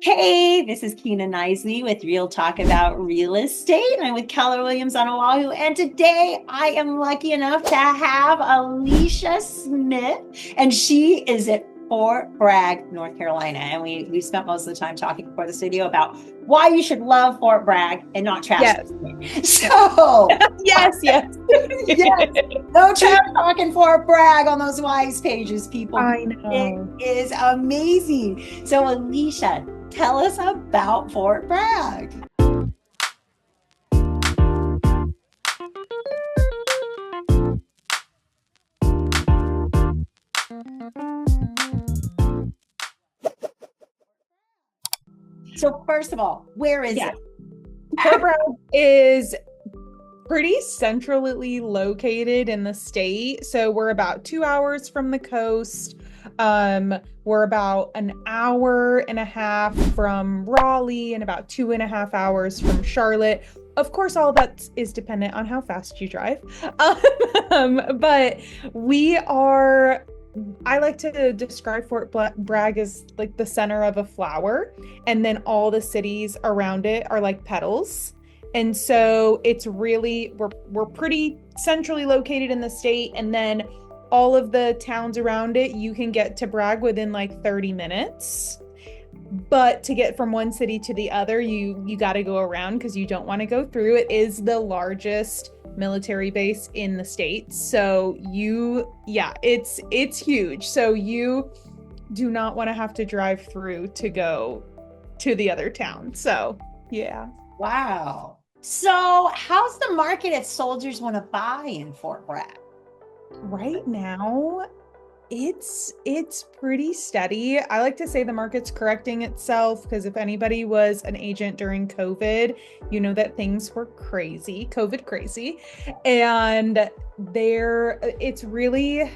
Hey, this is Kina Knisley with Real Talk About Real Estate. I'm with Keller Williams on Oahu, and today I am lucky enough to have Allisha Smith, and she is at Fort Bragg, North Carolina. And we spent most of the time talking before this video about why you should love Fort Bragg and not trash. Yes. So yes. yes, no trash talking Fort Bragg on those wise pages, people. I know. It is amazing. So Allisha, tell us about Fort Bragg. So first of all, where is it? Fort Bragg is pretty centrally located in the state. So we're about 2 hours from the coast. We're about an hour and a half from Raleigh and about 2.5 hours from Charlotte. Of course, all that is dependent on how fast you drive. But I like to describe Fort Bragg as like the center of a flower, and then all the cities around it are like petals. And so it's really, we're pretty centrally located in the state, and then all of the towns around it, you can get to Bragg within like 30 minutes. But to get from one city to the other, you got to go around because you don't want to go through. It is the largest military base in the state. So it's huge. So you do not want to have to drive through to go to the other town. So yeah. Wow. So how's the market if soldiers want to buy in Fort Bragg? Right now, it's pretty steady. I like to say the market's correcting itself because if anybody was an agent during COVID, you know that things were crazy, COVID crazy. And it's really,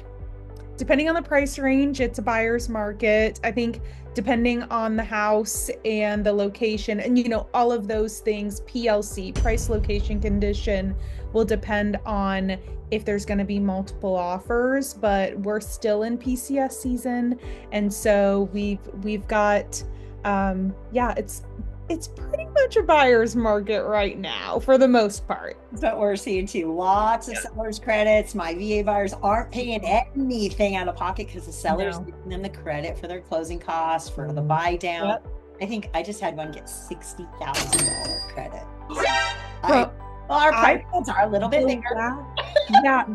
depending on the price range, it's a buyer's market. I think depending on the house and the location and, all of those things, PLC, price, location, condition, will depend on if there's going to be multiple offers, but we're still in PCS season. And so we've got, it's pretty much a buyer's market right now for the most part. That's what we're seeing too. Lots of sellers credits. My VA buyers aren't paying anything out of pocket because the seller's giving them the credit for their closing costs, for the buy down. Yep. I think I just had one get $60,000 credit. Our prices are a little bit bigger.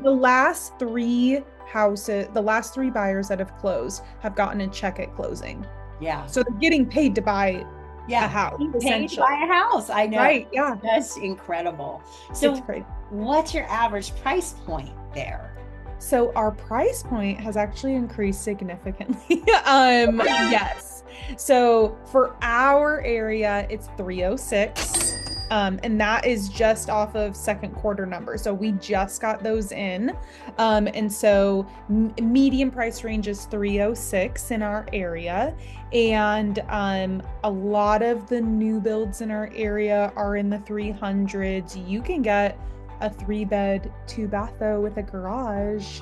The last three buyers that have closed have gotten a check at closing. Yeah. So they're getting paid to buy a house. Paid to buy a house. I know. Right. Yeah. That's incredible. So what's your average price point there? So our price point has actually increased significantly. Yes. So for our area, it's 306. And that is just off of second quarter numbers. So we just got those in. And so median price range is 306 in our area. And a lot of the new builds in our area are in the 300s. You can get a 3-bed, 2-bath with a garage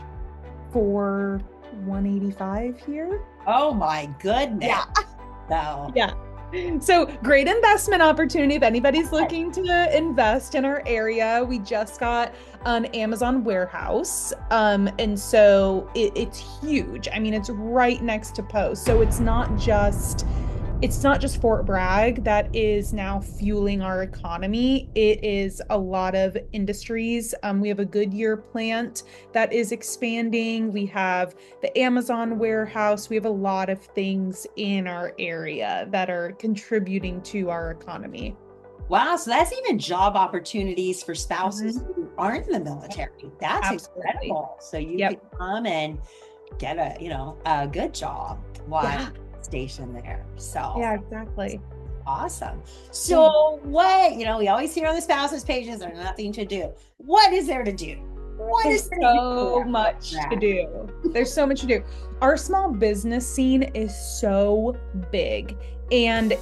for $185 here. Oh my goodness. Yeah. So. Yeah. So great investment opportunity if anybody's looking to invest in our area. We just got an Amazon warehouse. And so it's huge. I mean, it's right next to Post. So it's not just Fort Bragg that is now fueling our economy. It is a lot of industries. We have a Goodyear plant that is expanding. We have the Amazon warehouse. We have a lot of things in our area that are contributing to our economy. Wow. So that's even job opportunities for spouses who aren't in the military. That's incredible. So you can come and get a good job while stationed there. So yeah, exactly. Awesome. So what, we always hear on the spouses pages, there's nothing to do. What is there to do? There's so much to do. There's so much to do. Our small business scene is so big, and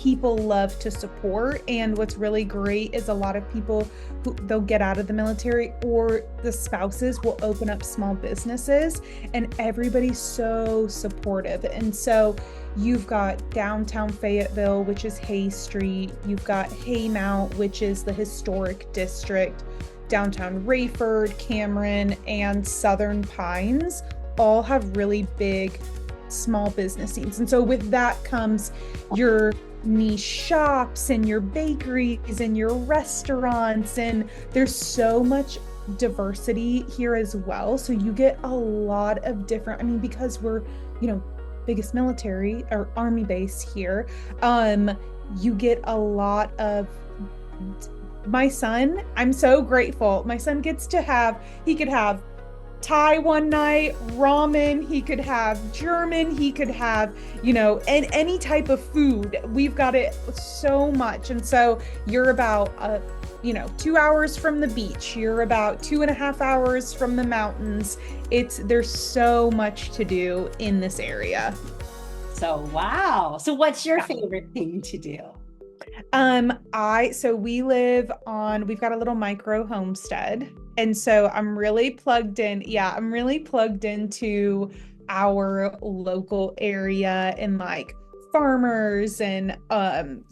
people love to support. And what's really great is a lot of people who they'll get out of the military, or the spouses will open up small businesses, and everybody's so supportive. And so you've got downtown Fayetteville, which is Hay Street. You've got Haymount, which is the historic district. Downtown Rayford, Cameron, and Southern Pines all have really big small business scenes. And so with that comes your niche shops and your bakeries and your restaurants, and there's so much diversity here as well. So you get a lot of different, I mean, because we're, biggest military or army base here, you get a lot of, my son, I'm so grateful. My son gets to he could have Thai one night, ramen, he could have German, he could have, and any type of food. We've got it so much. And so you're about, 2 hours from the beach. You're about 2.5 hours from the mountains. There's so much to do in this area. So, wow. So what's your favorite thing to do? We've got a little micro-homestead. And so I'm really plugged in. Yeah, I'm really plugged into our local area and like farmers and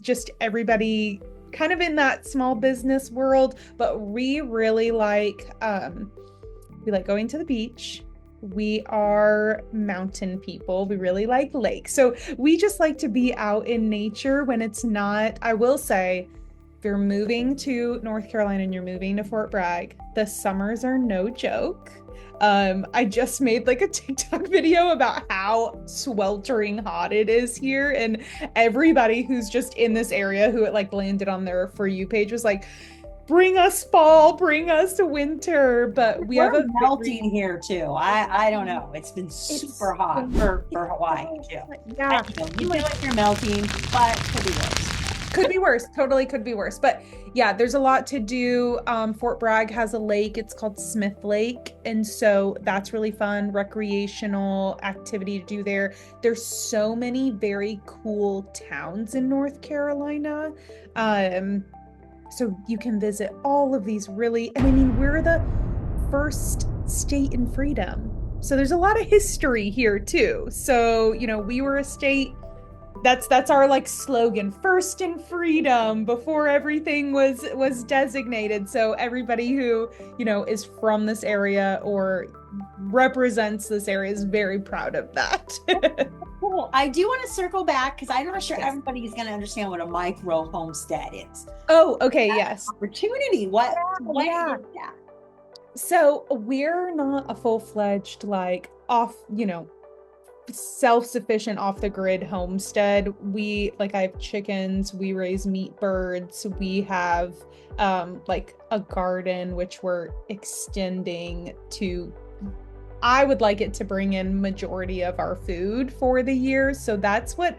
just everybody kind of in that small business world. But we really like going to the beach. We are mountain people. We really like lakes. So we just like to be out in nature when it's not, I will say, if you're moving to North Carolina and you're moving to Fort Bragg, the summers are no joke. I just made like a TikTok video about how sweltering hot it is here. And everybody who's just in this area who it like landed on their For You page was like, bring us fall, bring us winter. But we're melting here too. I don't know. It's been super hot for Hawaii too. Yeah. You feel like you're melting, but could be worse. Could be worse. Totally could be worse. But yeah, there's a lot to do. Fort Bragg has a lake. It's called Smith Lake. And so that's really fun, recreational activity to do there. There's so many very cool towns in North Carolina. So you can visit all of these really, and I mean, we're the first state in freedom. So there's a lot of history here too. So, we were a state, that's our like slogan, first in freedom, before everything was designated. So everybody who, is from this area or represents this area is very proud of that. Cool. I do want to circle back because I'm not sure everybody is going to understand what a micro-homestead is. Oh, okay. Yes. Opportunity. What is that? So we're not a full-fledged, like self-sufficient off the grid homestead. I have chickens, we raise meat birds, we have like a garden which we're extending to. I would like it to bring in majority of our food for the year. So that's what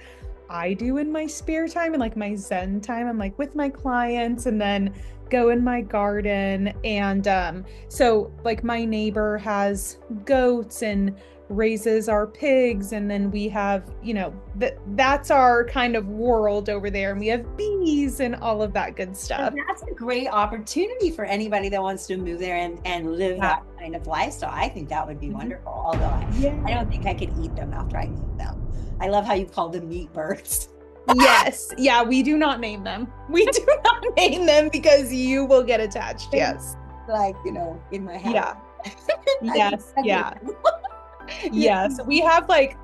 I do in my spare time and like my Zen time. I'm like with my clients and then go in my garden. And so like my neighbor has goats and raises our pigs, and then we have, that's our kind of world over there, and we have bees and all of that good stuff. And that's a great opportunity for anybody that wants to move there and live that kind of lifestyle. I think that would be wonderful, although I don't think I could eat them after I eat them. I love how you call them meat birds. Yes. Yeah, we do not name them. We do not name them because you will get attached. Yes. Like, in my house. Yeah. Yes. Yeah. Yeah, so we have like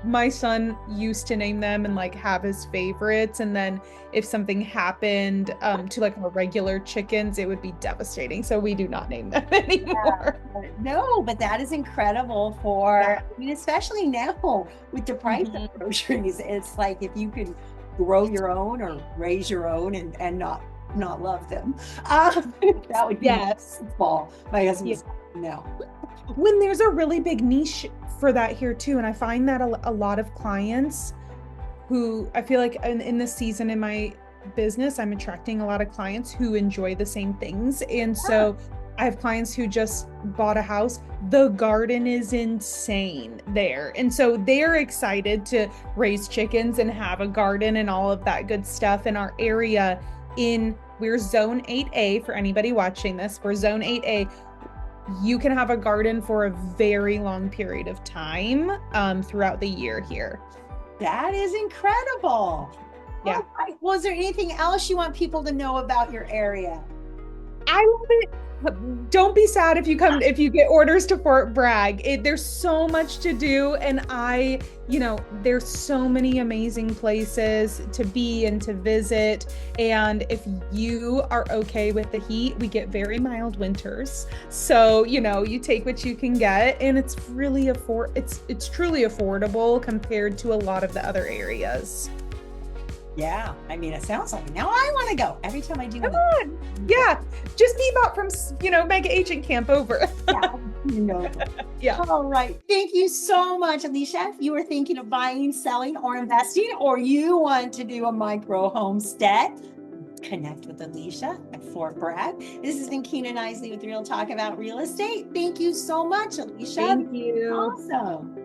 my son used to name them and like have his favorites, and then if something happened to like our regular chickens, it would be devastating, so we do not name them anymore. No, but that is incredible I mean, especially now with the price of groceries. It's like if you can grow your own or raise your own and not love them, that would be fall. My husband's no. When there's a really big niche for that here too, and I find that a lot of clients who I feel like in this season in my business, I'm attracting a lot of clients who enjoy the same things. And so I have clients who just bought a house. The garden is insane there. And so they're excited to raise chickens and have a garden and all of that good stuff in our area. We're zone 8A for anybody watching this. We're zone 8A. You can have a garden for a very long period of time throughout the year here. That is incredible. Yeah. All right. Well, is there anything else you want people to know about your area? I love it. Don't be sad if you get orders to Fort Bragg. There's so much to do, and there's so many amazing places to be and to visit. And if you are okay with the heat, we get very mild winters. So, you take what you can get, and it's really it's truly affordable compared to a lot of the other areas. Yeah, I mean, it sounds like now I want to go every time I do. Come on. Yeah, just be about from, Mega Agent Camp over. Yeah, Yeah. All right. Thank you so much, Allisha. If you were thinking of buying, selling, or investing, or you want to do a micro homestead, connect with Allisha at Fort Bragg. This has been Kina Knisley with Real Talk About Real Estate. Thank you so much, Allisha. Thank you. Awesome.